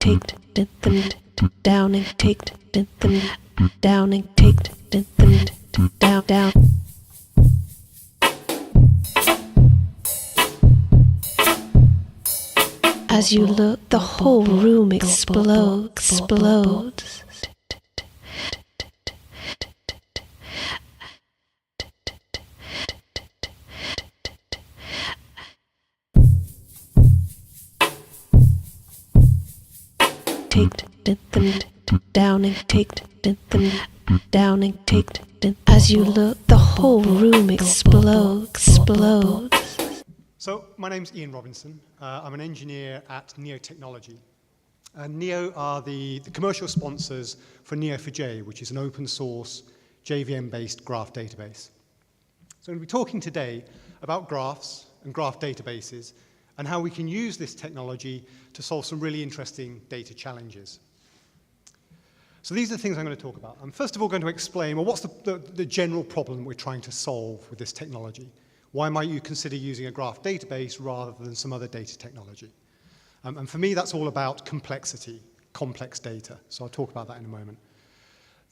take them down and take them down and take them down. As you look, the whole room explodes. Take them down and take them down and take them. As you look, the whole room explodes. So, my name's Ian Robinson. I'm an engineer at Neo Technology. Neo are the commercial sponsors for Neo4j, which is an open source JVM-based graph database. So, we'll be talking today about graphs and graph databases and how we can use this technology to solve some really interesting data challenges. So these are the things I'm going to talk about. I'm first of all going to explain, well, what's the general problem we're trying to solve with this technology? Why might you consider using a graph database rather than some other data technology? And for me, that's all about complexity, complex data. So I'll talk about that in a moment.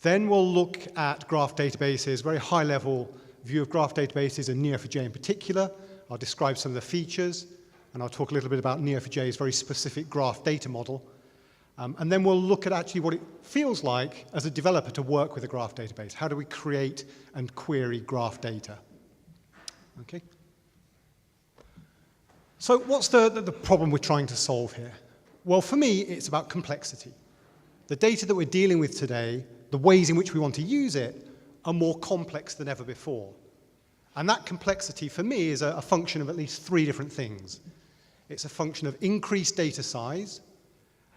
Then we'll look at graph databases, very high-level view of graph databases and Neo4j in particular. I'll describe some of the features, and I'll talk a little bit about Neo4j's very specific graph data model. And then we'll look at actually what it feels like as a developer to work with a graph database. How do we create and query graph data? Okay. So what's the problem we're trying to solve here? Well, for me, it's about complexity. The data that we're dealing with today, the ways in which we want to use it, are more complex than ever before. And that complexity, for me, is a function of at least three different things. It's a function of increased data size,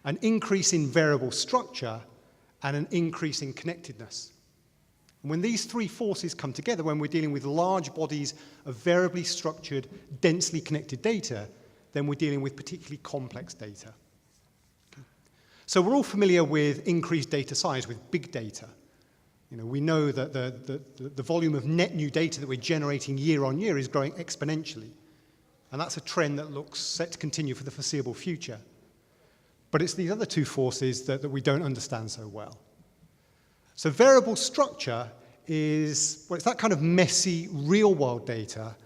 an increase in variable structure, and an increase in connectedness. And when these three forces come together, when we're dealing with large bodies of variably structured, densely connected data, then we're dealing with particularly complex data. Okay. So we're all familiar with increased data size, with big data. You know, we know that the volume of net new data that we're generating year on year is growing exponentially. And that's a trend that looks set to continue for the foreseeable future. But it's these other two forces that we don't understand so well. So variable structure is, well, it's that kind of messy, real-world data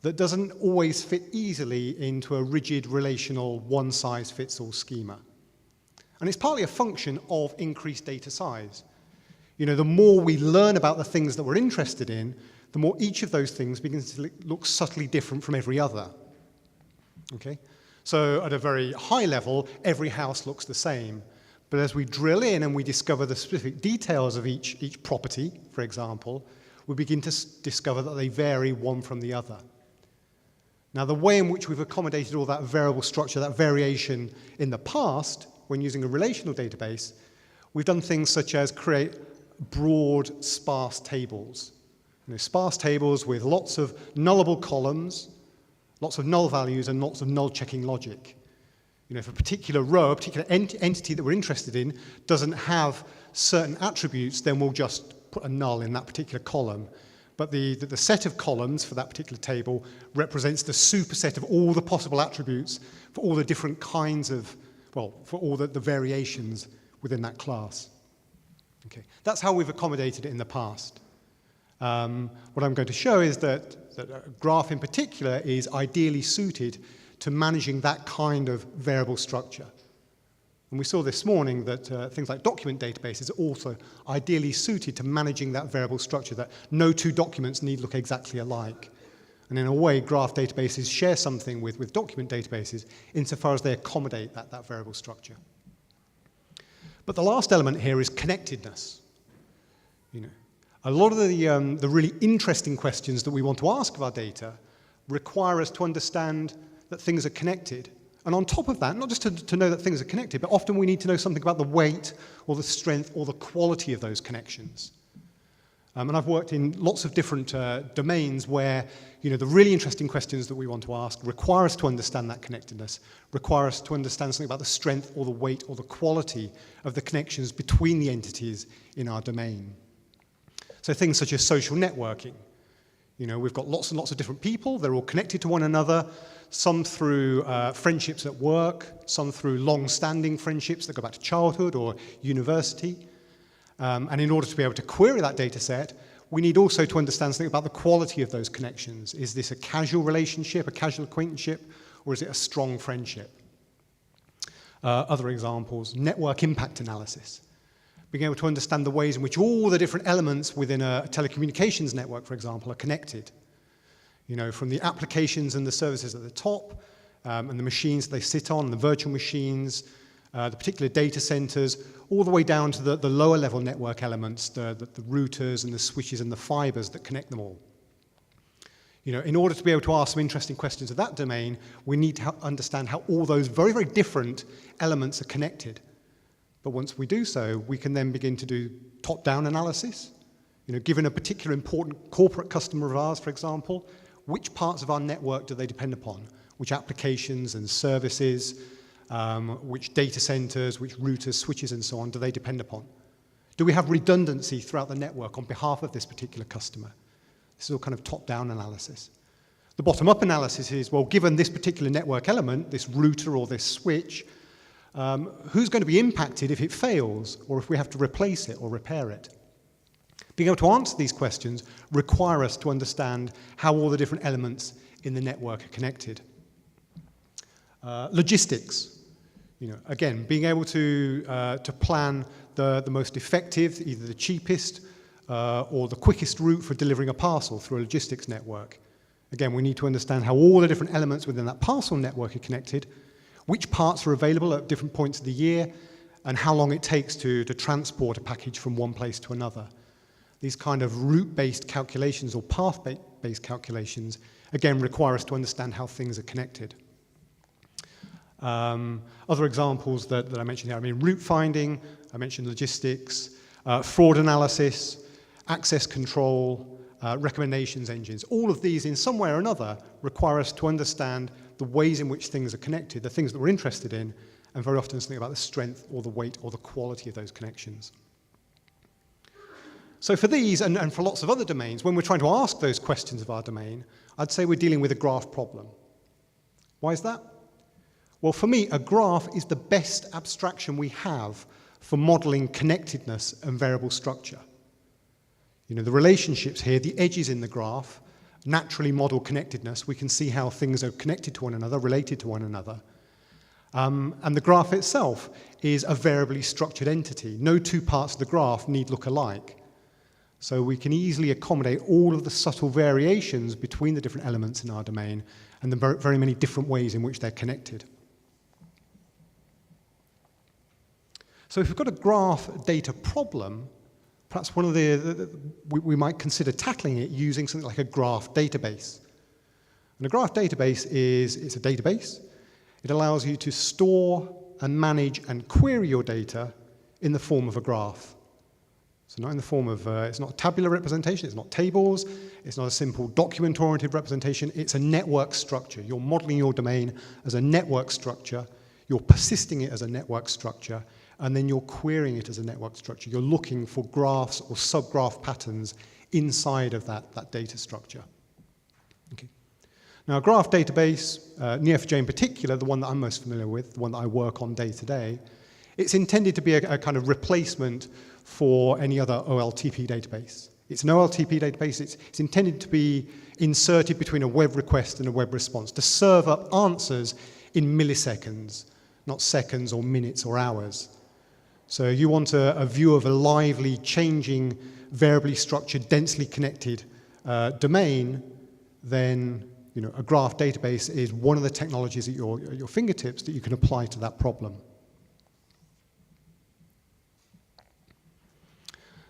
that doesn't always fit easily into a rigid, relational, one-size-fits-all schema. And it's partly a function of increased data size. You know, the more we learn about the things that we're interested in, the more each of those things begins to look subtly different from every other. Okay? So at a very high level, every house looks the same. But as we drill in and we discover the specific details of each property, for example, we begin to discover that they vary one from the other. Now, the way in which we've accommodated all that variable structure, that variation in the past, when using a relational database, we've done things such as create broad, sparse tables. You know, sparse tables with lots of nullable columns, lots of null values, and lots of null checking logic. You know, if a particular row, a particular entity that we're interested in doesn't have certain attributes, then we'll just put a null in that particular column. But the set of columns for that particular table represents the superset of all the possible attributes for all the different kinds of, well, for all the variations within that class. Okay. That's how we've accommodated it in the past. What I'm going to show is that a graph in particular is ideally suited to managing that kind of variable structure. And we saw this morning that things like document databases are also ideally suited to managing that variable structure, that no two documents need look exactly alike. And in a way, graph databases share something with document databases insofar as they accommodate that variable structure. But the last element here is connectedness. You know, a lot of the really interesting questions that we want to ask of our data require us to understand that things are connected. And on top of that, not just to know that things are connected, but often we need to know something about the weight or the strength or the quality of those connections. And I've worked in lots of different domains where, you know, the really interesting questions that we want to ask require us to understand that connectedness, require us to understand something about the strength or the weight or the quality of the connections between the entities in our domain. So things such as social networking. We've got lots and lots of different people. They're all connected to one another, some through friendships at work, some through long-standing friendships that go back to childhood or university. And in order to be able to query that data set, we need also to understand something about the quality of those connections. Is this a casual relationship, a casual acquaintanceship, or is it a strong friendship? Other examples, network impact analysis. Being able to understand the ways in which all the different elements within a telecommunications network, for example, are connected. From the applications and the services at the top, and the machines they sit on, the virtual machines, the particular data centers, all the way down to the lower level network elements, the routers and the switches and the fibers that connect them all. In order to be able to ask some interesting questions of that domain, we need to understand how all those very, very different elements are connected. But once we do so, we can then begin to do top-down analysis. Given a particular important corporate customer of ours, for example, which parts of our network do they depend upon? Which applications and services, which data centers, which routers, switches, and so on do they depend upon? Do we have redundancy throughout the network on behalf of this particular customer? This is all kind of top-down analysis. The bottom-up analysis is, well, given this particular network element, this router or this switch, who's going to be impacted if it fails, or if we have to replace it or repair it? Being able to answer these questions require us to understand how all the different elements in the network are connected. Logistics. Again, being able to plan the most effective, either the cheapest or the quickest route for delivering a parcel through a logistics network. Again, we need to understand how all the different elements within that parcel network are connected, which parts are available at different points of the year, and how long it takes to transport a package from one place to another. These kind of route-based calculations or path-based calculations, again, require us to understand how things are connected. Other examples that I mentioned here, route finding, I mentioned logistics, fraud analysis, access control, recommendations engines. All of these, in some way or another, require us to understand the ways in which things are connected, the things that we're interested in, and very often something about the strength or the weight or the quality of those connections. So for these, and for lots of other domains, when we're trying to ask those questions of our domain, I'd say we're dealing with a graph problem. Why is that? Well, for me, a graph is the best abstraction we have for modeling connectedness and variable structure. The relationships here, the edges in the graph, naturally model connectedness. We can see how things are connected to one another, related to one another. And the graph itself is a variably structured entity. No two parts of the graph need look alike. So we can easily accommodate all of the subtle variations between the different elements in our domain and the very many different ways in which they're connected. So if we've got a graph data problem, perhaps one of we might consider tackling it using something like a graph database. And a graph database it's a database. It allows you to store and manage and query your data in the form of a graph. So not in the form of, it's not a tabular representation, it's not tables, it's not a simple document-oriented representation, it's a network structure. You're modeling your domain as a network structure, you're persisting it as a network structure, and then you're querying it as a network structure. You're looking for graphs or subgraph patterns inside of that data structure. Okay. Now, a graph database, Neo4j in particular, the one that I'm most familiar with, the one that I work on day to day, it's intended to be a kind of replacement for any other OLTP database. It's an OLTP database. It's intended to be inserted between a web request and a web response to serve up answers in milliseconds, not seconds or minutes or hours. So you want a view of a lively, changing, variably structured, densely connected domain, then a graph database is one of the technologies at your fingertips that you can apply to that problem.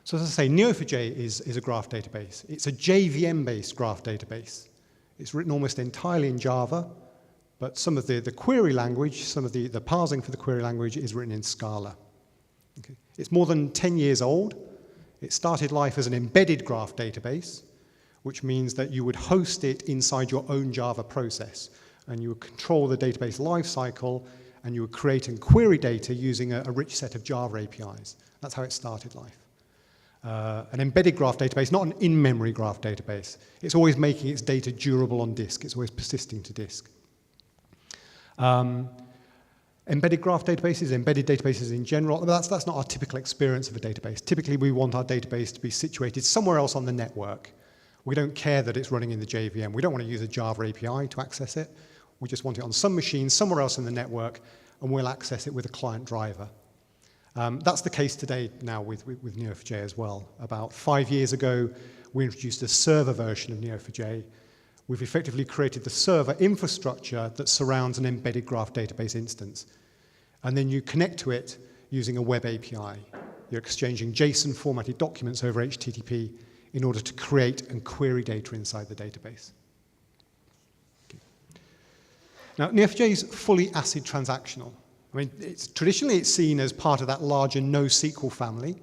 So as I say, Neo4j is a graph database. It's a JVM-based graph database. It's written almost entirely in Java, but some of the query language, some of the parsing for the query language is written in Scala. Okay. It's more than 10 years old. It started life as an embedded graph database, which means that you would host it inside your own Java process, and you would control the database lifecycle, and you would create and query data using a rich set of Java APIs. That's how it started life. an embedded graph database, not an in-memory graph database. It's always making its data durable on disk. It's always persisting to disk. Embedded graph databases, embedded databases in general, that's not our typical experience of a database. Typically, we want our database to be situated somewhere else on the network. We don't care that it's running in the JVM. We don't want to use a Java API to access it. We just want it on some machine somewhere else in the network, and we'll access it with a client driver. That's the case today now with Neo4j as well. About 5 years ago, we introduced a server version of Neo4j. We've effectively created the server infrastructure that surrounds an embedded graph database instance. And then you connect to it using a web API. You're exchanging JSON formatted documents over HTTP in order to create and query data inside the database. Okay. Now, Neo4j is fully ACID transactional. I mean, traditionally it's seen as part of that larger NoSQL family,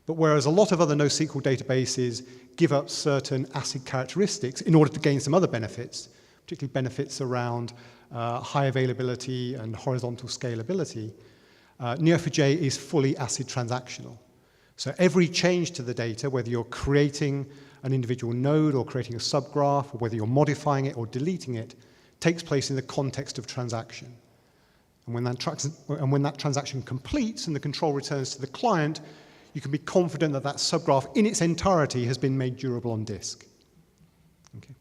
but whereas a lot of other NoSQL databases give up certain ACID characteristics in order to gain some other benefits, particularly benefits around high availability and horizontal scalability, Neo4j is fully ACID transactional. So every change to the data, whether you're creating an individual node or creating a subgraph, or whether you're modifying it or deleting it, takes place in the context of transaction. And when that transaction completes and the control returns to the client, you can be confident that that subgraph in its entirety has been made durable on disk. Okay.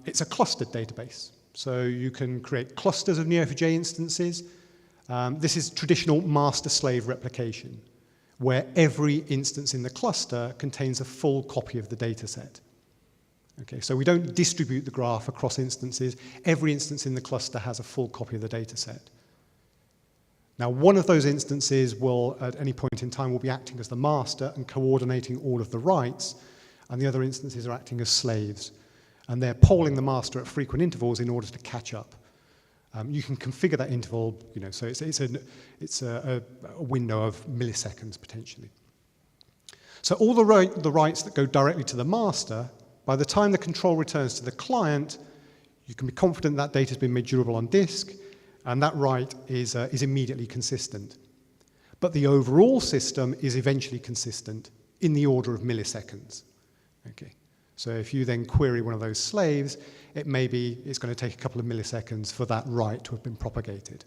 It's a clustered database, so you can create clusters of Neo4j instances. This is traditional master-slave replication, where every instance in the cluster contains a full copy of the data set. Okay, so we don't distribute the graph across instances. Every instance in the cluster has a full copy of the data set. Now, one of those instances will, at any point in time, will be acting as the master and coordinating all of the writes, and the other instances are acting as slaves. And they're polling the master at frequent intervals in order to catch up. You can configure that interval, so it's a window of milliseconds, potentially. So all the writes that go directly to the master, by the time the control returns to the client, you can be confident that data has been made durable on disk, and that write is immediately consistent. But the overall system is eventually consistent in the order of milliseconds. Okay. So if you then query one of those slaves, it's going to take a couple of milliseconds for that write to have been propagated.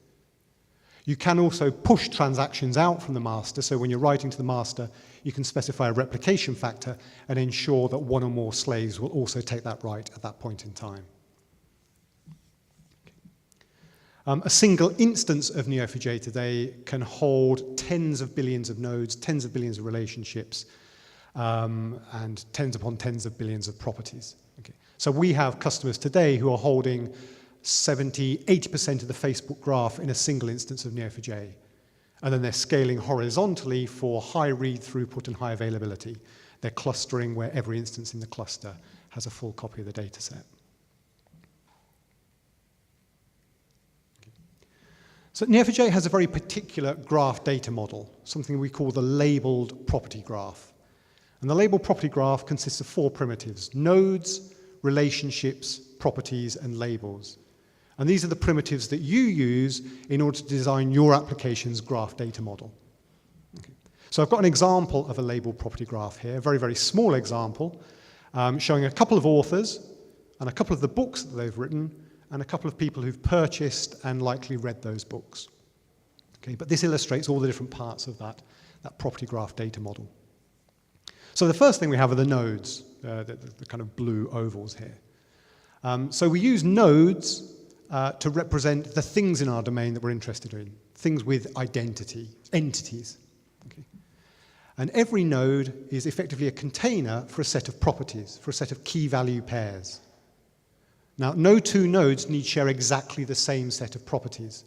You can also push transactions out from the master, so when you're writing to the master, you can specify a replication factor and ensure that one or more slaves will also take that write at that point in time. A single instance of Neo4j today can hold tens of billions of nodes, tens of billions of relationships, and tens upon tens of billions of properties. Okay. So we have customers today who are holding 70, 80% of the Facebook graph in a single instance of Neo4j. And then they're scaling horizontally for high read throughput and high availability. They're clustering where every instance in the cluster has a full copy of the data set. So Neo4j has a very particular graph data model, something we call the labeled property graph. And the labeled property graph consists of 4 primitives: nodes, relationships, properties, and labels. And these are the primitives that you use in order to design your application's graph data model. Okay. So I've got an example of a labeled property graph here, a very, very small example, showing a couple of authors and a couple of the books that they've written, and a couple of people who've purchased and likely read those books. Okay, but this illustrates all the different parts of that property graph data model. So the first thing we have are the nodes, the kind of blue ovals here. So we use nodes to represent the things in our domain that we're interested in, things with identity, entities. Okay. And every node is effectively a container for a set of properties, for a set of key value pairs. Now, no 2 nodes need share exactly the same set of properties.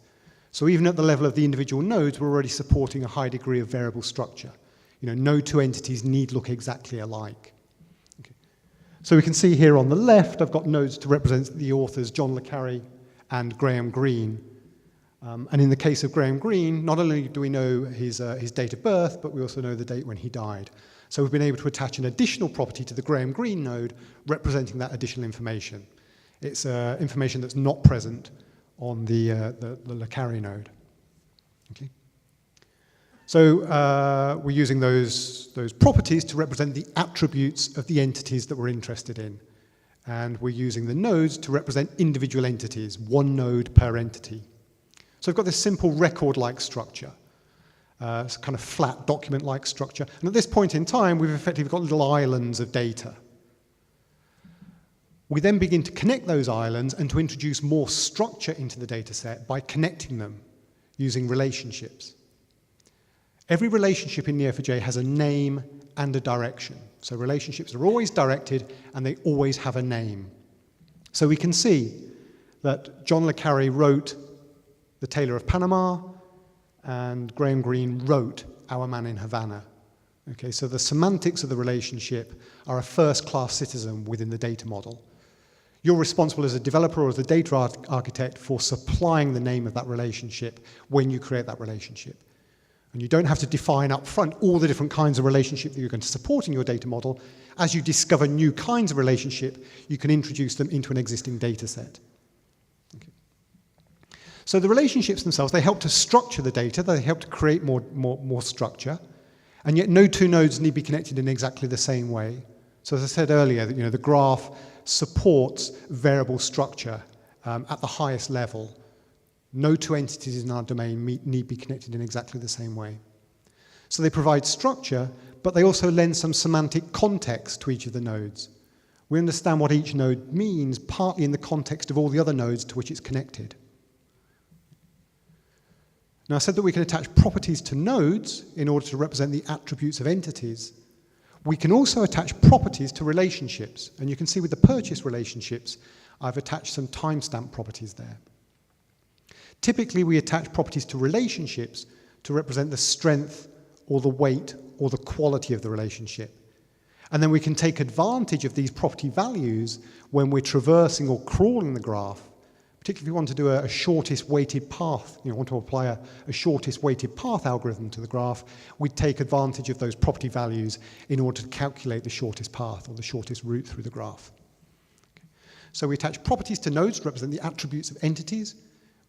So even at the level of the individual nodes, we're already supporting a high degree of variable structure. No 2 entities need look exactly alike. Okay. So we can see here on the left, I've got nodes to represent the authors John le Carre and Graham Greene. And in the case of Graham Greene, not only do we know his date of birth, but we also know the date when he died. So we've been able to attach an additional property to the Graham Greene node representing that additional information. It's information that's not present on the le Carre node. Okay. So we're using those properties to represent the attributes of the entities that we're interested in. And we're using the nodes to represent individual entities, one node per entity. So we've got this simple record-like structure. It's a kind of flat document-like structure. And at this point in time, we've effectively got little islands of data. We then begin to connect those islands and to introduce more structure into the data set by connecting them using relationships. Every relationship in Neo4j has a name and a direction. So relationships are always directed and they always have a name. So we can see that John le Carré wrote The Tailor of Panama and Graham Greene wrote Our Man in Havana. Okay, so the semantics of the relationship are a first-class citizen within the data model. You're responsible as a developer or as a data architect for supplying the name of that relationship when you create that relationship. And you don't have to define up front all the different kinds of relationship that you're going to support in your data model. As you discover new kinds of relationship, you can introduce them into an existing data set. Okay. So the relationships themselves, they help to structure the data, they help to create more structure, and yet no two nodes need to be connected in exactly the same way. So as I said earlier, the graph supports variable structure at the highest level. No two entities in our domain need to be connected in exactly the same way. So they provide structure, but they also lend some semantic context to each of the nodes. We understand what each node means partly in the context of all the other nodes to which it's connected. Now, I said that we can attach properties to nodes in order to represent the attributes of entities. We can also attach properties to relationships, and you can see with the purchase relationships, I've attached some timestamp properties there. Typically, we attach properties to relationships to represent the strength or the weight or the quality of the relationship. And then we can take advantage of these property values when we're traversing or crawling the graph, particularly if we want to do a shortest weighted path, want to apply a shortest weighted path algorithm to the graph, we take advantage of those property values in order to calculate the shortest path or the shortest route through the graph. Okay. So we attach properties to nodes to represent the attributes of entities.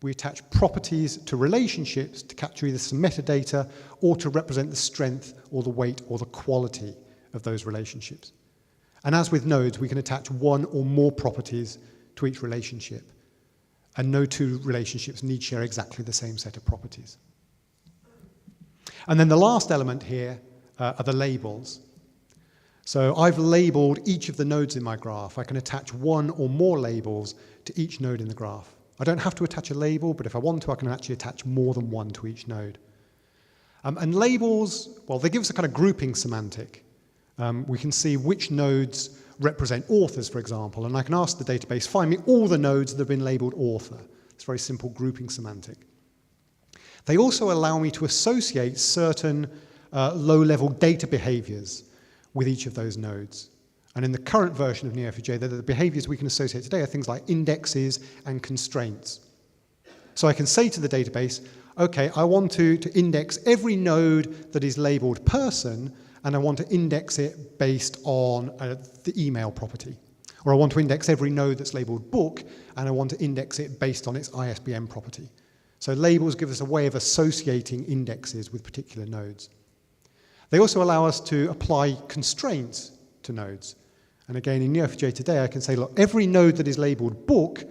We attach properties to relationships to capture either some metadata or to represent the strength or the weight or the quality of those relationships. And as with nodes, we can attach one or more properties to each relationship. And no two relationships need share exactly the same set of properties. And then the last element here are the labels. So I've labeled each of the nodes in my graph. I can attach one or more labels to each node in the graph. I don't have to attach a label, but if I want to, I can actually attach more than one to each node. And labels, well, they give us a kind of grouping semantic. We can see which nodes represent authors, for example, and I can ask the database, find me all the nodes that have been labeled author. It's a very simple grouping semantic. They also allow me to associate certain low-level data behaviors with each of those nodes. And in the current version of Neo4j, the behaviors we can associate today are things like indexes and constraints. So I can say to the database, okay, I want to index every node that is labeled person, and I want to index it based on the email property. Or I want to index every node that's labeled book, and I want to index it based on its ISBN property. So labels give us a way of associating indexes with particular nodes. They also allow us to apply constraints to nodes. And again, in Neo4j today, I can say, look, every node that is labeled book,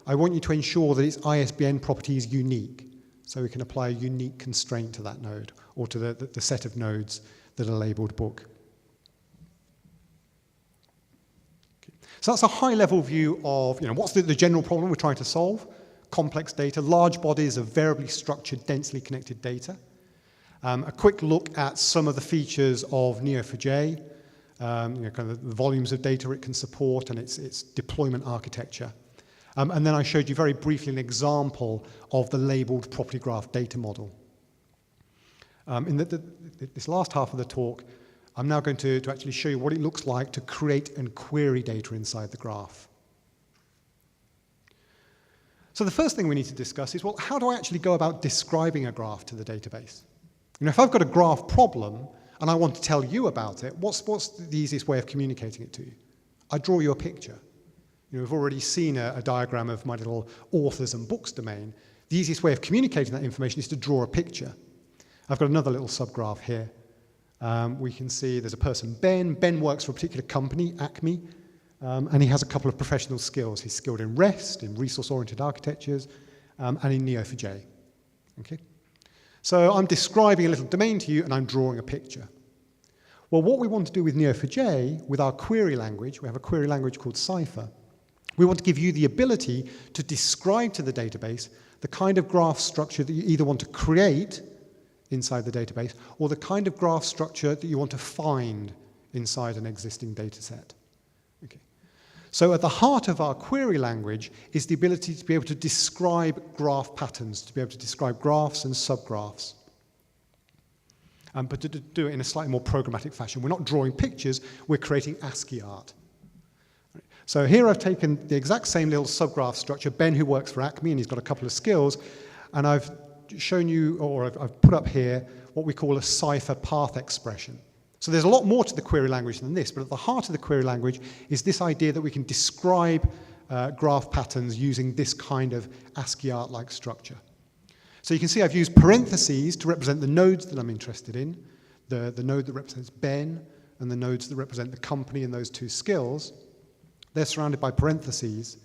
I want you to ensure that its ISBN property is unique. So we can apply a unique constraint to that node, or to the set of nodes that are labeled book. Okay. So that's a high-level view of what's the general problem we're trying to solve. Complex data, large bodies of variably structured, densely connected data. A quick look at some of the features of Neo4j, kind of the volumes of data it can support and its deployment architecture. And then I showed you very briefly an example of the labeled property graph data model. In this last half of the talk, I'm now going to actually show you what it looks like to create and query data inside the graph. So the first thing we need to discuss is, well, how do I actually go about describing a graph to the database? If I've got a graph problem and I want to tell you about it, what's the easiest way of communicating it to you? I draw you a picture. We've already seen a diagram of my little authors and books domain. The easiest way of communicating that information is to draw a picture. I've got another little subgraph here. We can see there's a person, Ben. Ben works for a particular company, Acme, and he has a couple of professional skills. He's skilled in REST, in resource-oriented architectures, and in Neo4j. Okay? So I'm describing a little domain to you, and I'm drawing a picture. Well, what we want to do with Neo4j, with our query language, we have a query language called Cypher, we want to give you the ability to describe to the database the kind of graph structure that you either want to create inside the database or the kind of graph structure that you want to find inside an existing data set. Okay. So at the heart of our query language is the ability to be able to describe graph patterns, to be able to describe graphs and subgraphs. But to do it in a slightly more programmatic fashion. We're not drawing pictures, we're creating ASCII art. So here I've taken the exact same little subgraph structure, Ben who works for Acme, and he's got a couple of skills, and I've shown you, or I've put up here, what we call a Cypher path expression. So there's a lot more to the query language than this, but at the heart of the query language is this idea that we can describe graph patterns using this kind of ASCII art-like structure. So you can see I've used parentheses to represent the nodes that I'm interested in, the node that represents Ben, and the nodes that represent the company and those two skills. They're surrounded by parentheses.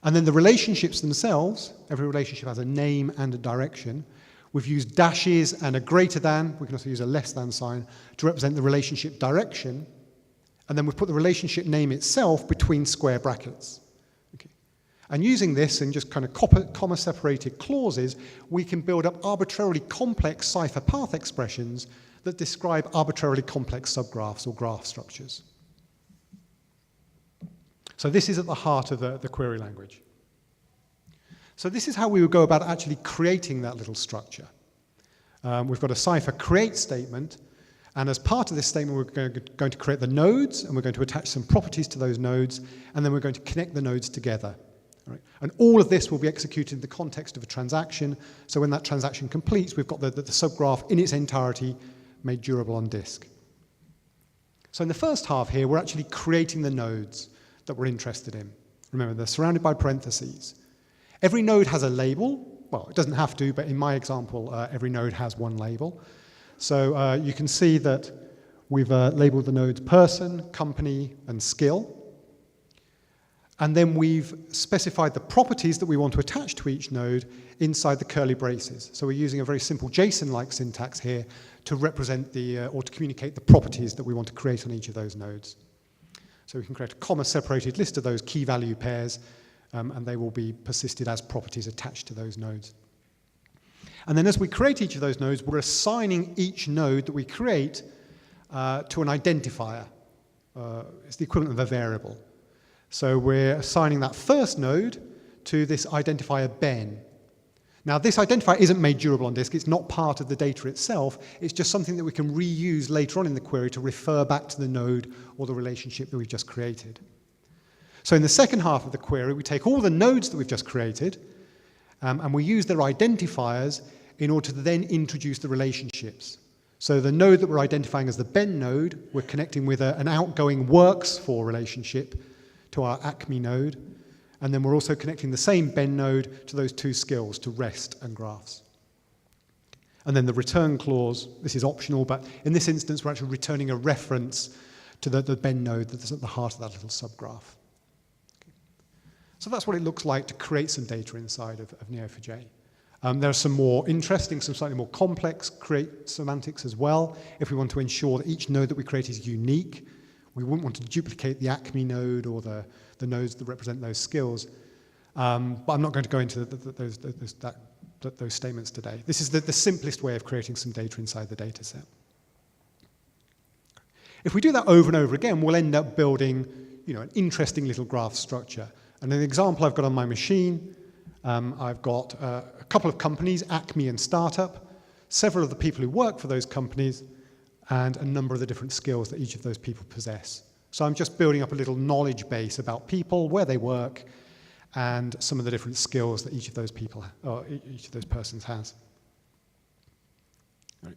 And then the relationships themselves, every relationship has a name and a direction. We've used dashes and a greater than, we can also use a less than sign, to represent the relationship direction. And then we've put the relationship name itself between square brackets. Okay. And using this and just kind of comma-separated clauses, we can build up arbitrarily complex Cypher path expressions that describe arbitrarily complex subgraphs or graph structures. So this is at the heart of the query language. So this is how we would go about actually creating that little structure. We've got a Cypher create statement, and as part of this statement we're going to create the nodes, and we're going to attach some properties to those nodes, and then we're going to connect the nodes together. All right? And all of this will be executed in the context of a transaction, so when that transaction completes, we've got the subgraph in its entirety made durable on disk. So in the first half here, we're actually creating the nodes that we're interested in. Remember, they're surrounded by parentheses. Every node has a label. Well, it doesn't have to, but in my example, every node has one label. So you can see that we've labeled the nodes person, company, and skill. And then we've specified the properties that we want to attach to each node inside the curly braces. So we're using a very simple JSON-like syntax here to represent or to communicate the properties that we want to create on each of those nodes. So we can create a comma-separated list of those key value pairs, and they will be persisted as properties attached to those nodes. And then as we create each of those nodes, we're assigning each node that we create to an identifier. It's the equivalent of a variable. So we're assigning that first node to this identifier Ben. Now, this identifier isn't made durable on disk. It's not part of the data itself. It's just something that we can reuse later on in the query to refer back to the node or the relationship that we've just created. So in the second half of the query, we take all the nodes that we've just created, and we use their identifiers in order to then introduce the relationships. So the node that we're identifying as the Ben node, we're connecting with an outgoing works for relationship to our Acme node. And then we're also connecting the same Ben node to those two skills, to REST and graphs. And then the return clause, this is optional, but in this instance, we're actually returning a reference to the Ben node that's at the heart of that little subgraph. Okay. So that's what it looks like to create some data inside of Neo4j. There are some more interesting, some slightly more complex create semantics as well. If we want to ensure that each node that we create is unique, we wouldn't want to duplicate the Acme node or the nodes that represent those skills. But I'm not going to go into those statements today. This is the simplest way of creating some data inside the data set. If we do that over and over again, we'll end up building an interesting little graph structure. And an example I've got on my machine, I've got a couple of companies, Acme and Startup, several of the people who work for those companies, and a number of the different skills that each of those people possess. So I'm just building up a little knowledge base about people, where they work, and some of the different skills that each of those people, or each of those persons has. Right.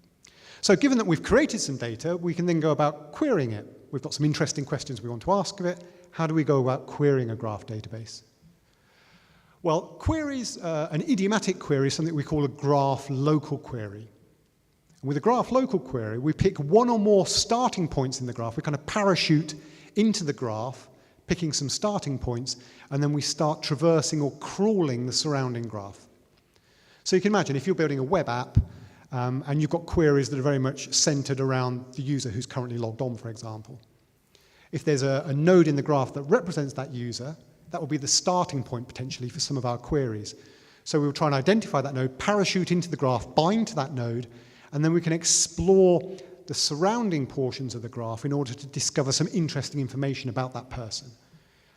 So given that we've created some data, we can then go about querying it. We've got some interesting questions we want to ask of it. How do we go about querying a graph database? Well, queries, an idiomatic query is something we call a graph local query. And with a graph local query, we pick one or more starting points in the graph. We kind of parachute into the graph, picking some starting points, and then we start traversing or crawling the surrounding graph. So you can imagine if you're building a web app and you've got queries that are very much centered around the user who's currently logged on, for example. If there's a node in the graph that represents that user, that will be the starting point potentially for some of our queries. So we'll try and identify that node, parachute into the graph, bind to that node, and then we can explore the surrounding portions of the graph in order to discover some interesting information about that person.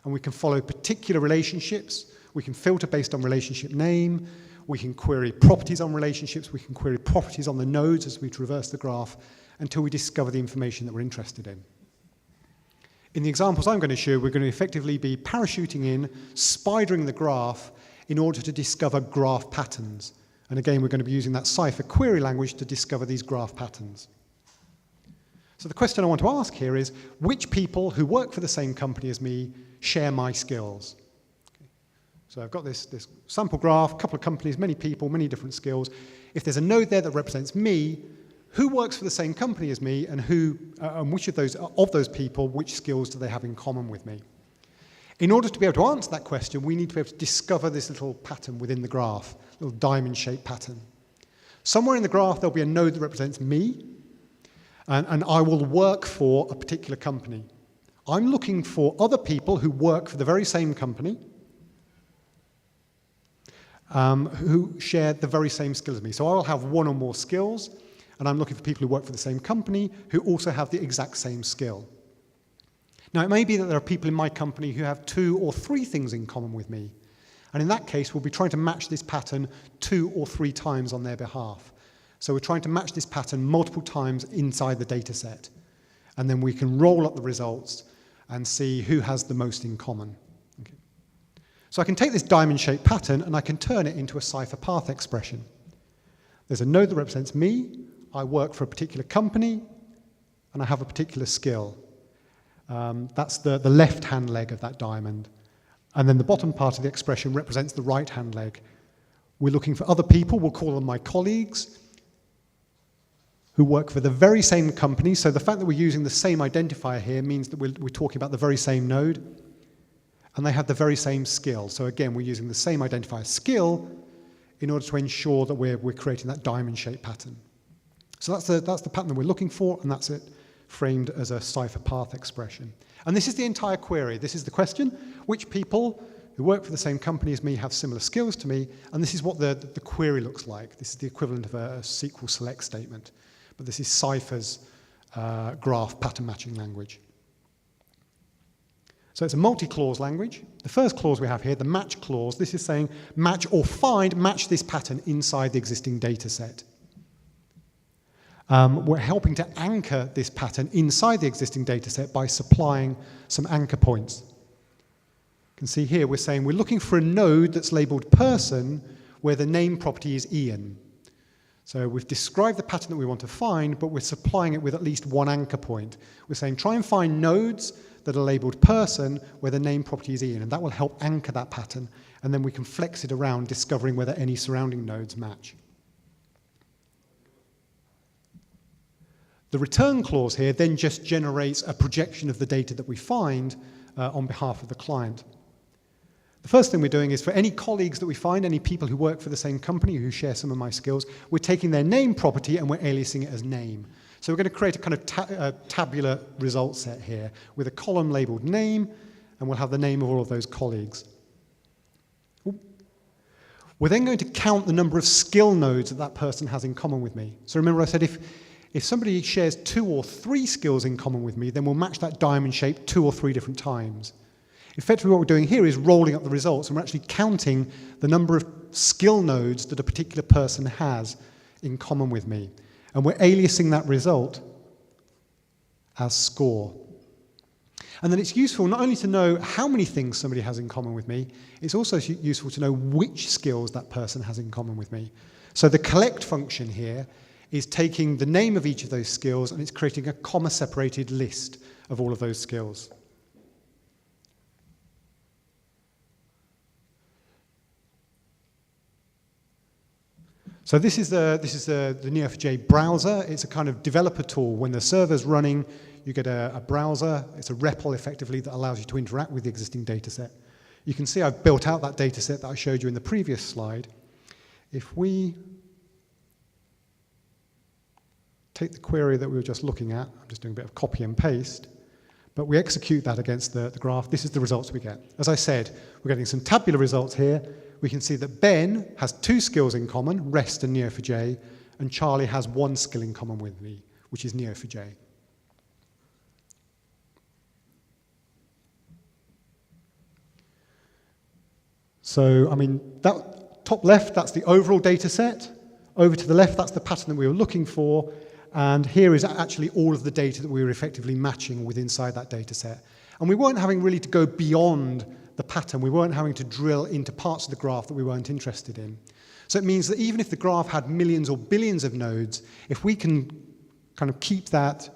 And we can follow particular relationships. We can filter based on relationship name. We can query properties on relationships. We can query properties on the nodes as we traverse the graph until we discover the information that we're interested in. In the examples I'm going to show, we're going to effectively be parachuting in, spidering the graph in order to discover graph patterns. And again, we're going to be using that Cypher query language to discover these graph patterns. So the question I want to ask here is, which people who work for the same company as me share my skills? Okay. So I've got this sample graph, a couple of companies, many people, many different skills. If there's a node there that represents me, who works for the same company as me, and which of those people, which skills do they have in common with me? In order to be able to answer that question, we need to be able to discover this little pattern within the graph, little diamond-shaped pattern. Somewhere in the graph, there'll be a node that represents me, and I will work for a particular company. I'm looking for other people who work for the very same company, who share the very same skills as me. So I will have one or more skills, and I'm looking for people who work for the same company who also have the exact same skill. Now, it may be that there are people in my company who have 2 or 3 things in common with me. And in that case, we'll be trying to match this pattern 2 or 3 times on their behalf. So we're trying to match this pattern multiple times inside the data set. And then we can roll up the results and see who has the most in common. Okay. So I can take this diamond-shaped pattern and I can turn it into a Cypher path expression. There's a node that represents me, I work for a particular company, and I have a particular skill. That's the left-hand leg of that diamond. And then the bottom part of the expression represents the right-hand leg. We're looking for other people, we'll call them my colleagues, who work for the very same company. So the fact that we're using the same identifier here means that we're talking about the very same node, and they have the very same skill. So again, we're using the same identifier skill in order to ensure that we're creating that diamond-shaped pattern. So that's the pattern that we're looking for, and that's it framed as a Cypher path expression. And this is the entire query. This is the question, which people who work for the same company as me have similar skills to me, and this is what the query looks like. This is the equivalent of a SQL select statement, but this is Cypher's graph pattern matching language. So it's a multi-clause language. The first clause we have here, the match clause, this is saying match or match this pattern inside the existing data set. We're helping to anchor this pattern inside the existing data set by supplying some anchor points. You can see here we're saying we're looking for a node that's labeled person where the name property is Ian. So we've described the pattern that we want to find, but we're supplying it with at least one anchor point. We're saying try and find nodes that are labeled person where the name property is Ian, and that will help anchor that pattern, and then we can flex it around, discovering whether any surrounding nodes match. The return clause here then just generates a projection of the data that we find on behalf of the client. The first thing we're doing is for any colleagues that we find, any people who work for the same company who share some of my skills, we're taking their name property and we're aliasing it as name. So we're going to create a kind of tabular result set here with a column labeled name, and we'll have the name of all of those colleagues. We're then going to count the number of skill nodes that that person has in common with me. So remember I said if somebody shares 2 or 3 skills in common with me, then we'll match that diamond shape 2 or 3 different times. Effectively, what we're doing here is rolling up the results, and we're actually counting the number of skill nodes that a particular person has in common with me. And we're aliasing that result as score. And then it's useful not only to know how many things somebody has in common with me, it's also useful to know which skills that person has in common with me. So the collect function here is taking the name of each of those skills and it's creating a comma-separated list of all of those skills. So this is the Neo4j browser. It's a kind of developer tool. When the server's running, you get a browser. It's a REPL, effectively, that allows you to interact with the existing data set. You can see I've built out that data set that I showed you in the previous slide. If we take the query that we were just looking at, I'm just doing a bit of copy and paste, but we execute that against the graph, this is the results we get. As I said, we're getting some tabular results here. We can see that Ben has 2 skills in common, REST and Neo4j, and Charlie has 1 skill in common with me, which is Neo4j. So, I mean, that top left, that's the overall data set. Over to the left, that's the pattern that we were looking for. And here is actually all of the data that we were effectively matching with inside that data set. And we weren't having really to go beyond the pattern. We weren't having to drill into parts of the graph that we weren't interested in. So it means that even if the graph had millions or billions of nodes, if we can kind of keep that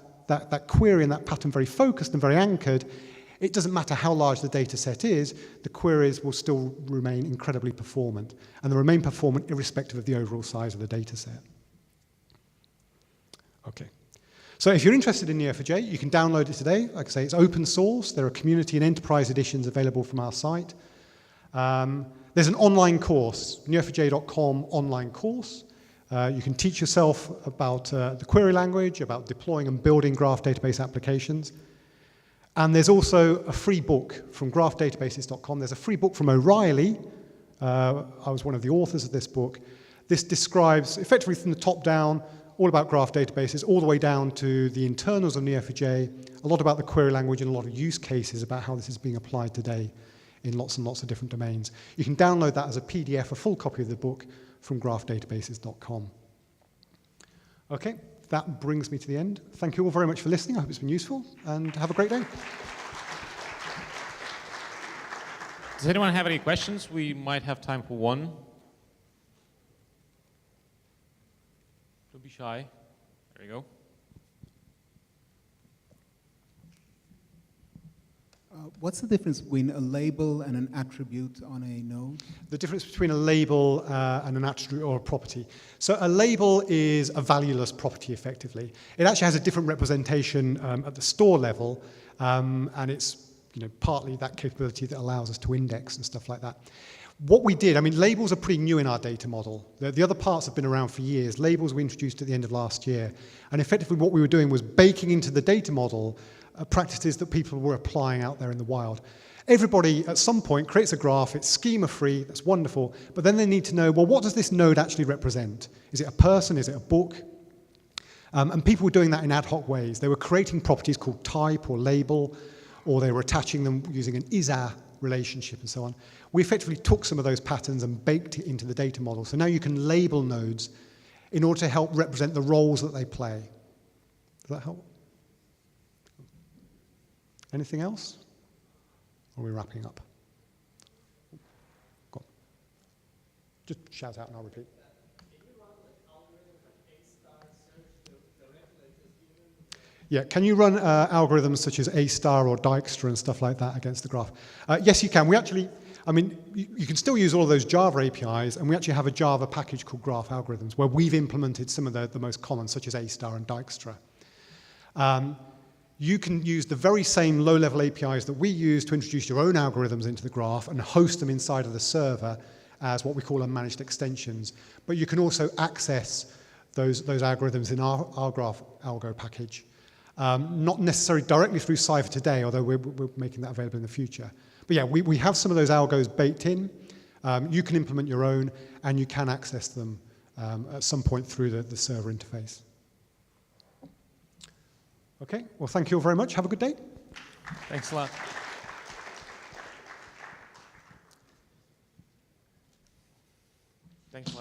query and that pattern very focused and very anchored, it doesn't matter how large the data set is, the queries will still remain incredibly performant. And they remain performant irrespective of the overall size of the data set. Okay. So if you're interested in Neo4j, you can download it today. Like I say, it's open source. There are community and enterprise editions available from our site. There's an online course, neo4j.com online course. You can teach yourself about the query language, about deploying and building graph database applications. And there's also a free book from graphdatabases.com. There's a free book from O'Reilly. I was one of the authors of this book. This describes, effectively from the top down, all about graph databases, all the way down to the internals of Neo4j, a lot about the query language and a lot of use cases about how this is being applied today in lots and lots of different domains. You can download that as a PDF, a full copy of the book, from graphdatabases.com. Okay, that brings me to the end. Thank you all very much for listening. I hope it's been useful, and have a great day. Does anyone have any questions? We might have time for one. Don't be shy. There you go. What's the difference between a label and an attribute on a node? The difference between a label and an attribute or a property. So a label is a valueless property, effectively. It actually has a different representation at the store level, and it's partly that capability that allows us to index and stuff like that. What we did, I mean, labels are pretty new in our data model. The other parts have been around for years. Labels we introduced at the end of last year. And effectively what we were doing was baking into the data model practices that people were applying out there in the wild. Everybody at some point creates a graph, it's schema-free, that's wonderful, but then they need to know, well, what does this node actually represent? Is it a person? Is it a book? And people were doing that in ad hoc ways. They were creating properties called type or label, or they were attaching them using an is-a relationship and so on. We effectively took some of those patterns and baked it into the data model. So now you can label nodes in order to help represent the roles that they play. Does that help? Anything else? Or are we wrapping up? Go on. Just shout out and I'll repeat. Yeah, can you run algorithms such as A* or Dijkstra and stuff like that against the graph? Yes, you can. We actually, I mean, you can still use all of those Java APIs, and we actually have a Java package called Graph Algorithms, where we've implemented some of the most common, such as A* and Dijkstra. You can use the very same low-level APIs that we use to introduce your own algorithms into the graph and host them inside of the server as what we call unmanaged extensions. But you can also access those algorithms in our Graph Algo package. Not necessarily directly through Cypher today, although we're making that available in the future. But yeah, we have some of those algos baked in. You can implement your own, and you can access them at some point through the server interface. Okay, well, thank you all very much. Have a good day. Thanks a lot. Thanks a lot.